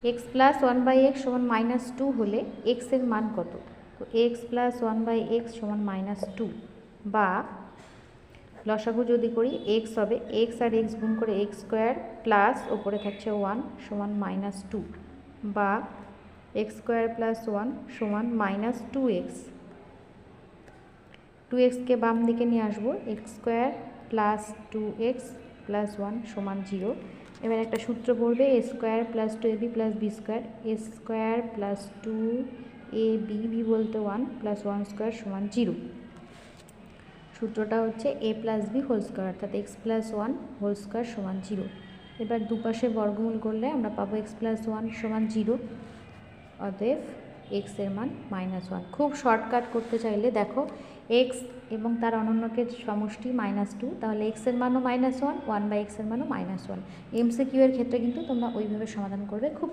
X plus one by x সমান minus two হলে এক্সের মান কত? তো x plus one by x সমান মাইনাস টু, বা লসাগু যদি করি এক্স হবে এক্স আর এক্স গুণ করে এক্স স্কোয়ার প্লাস ওপরে থাকছে ওয়ান সমান মাইনাস টু, বা এক্স স্কোয়ার প্লাস ওয়ান সমান মাইনাস টু এক্স। টু এক্সকে বাম দিকে নিয়ে আসবো, x square plus two x plus one সমান জিরো। এবার একটা সূত্র পড়বে, a square plus two a b plus b square, a square plus two a b, b বলতে ওয়ান প্লাস ওয়ান স্কোয়ার সমান জিরো। সূত্রটা হচ্ছে a plus b whole square, অর্থাৎ x plus one whole square সমান zero. এবার দুপাশে বর্গমূল করলে আমরা পাবো এক্স প্লাস ওয়ান সমান জিরো, অতএব এক্সের মান মাইনাস ওয়ান। খুব শর্টকাট করতে চাইলে দেখো এক্স এবং তার অনন্যকে সমষ্টি মাইনাস টু, তাহলে এক্সের মানও মাইনাস ওয়ান, ওয়ান বাই এক্সের মানও মাইনাস ওয়ান। এমসিকিউ এর ক্ষেত্রে কিন্তু তোমরা ওইভাবে সমাধান করবে, খুব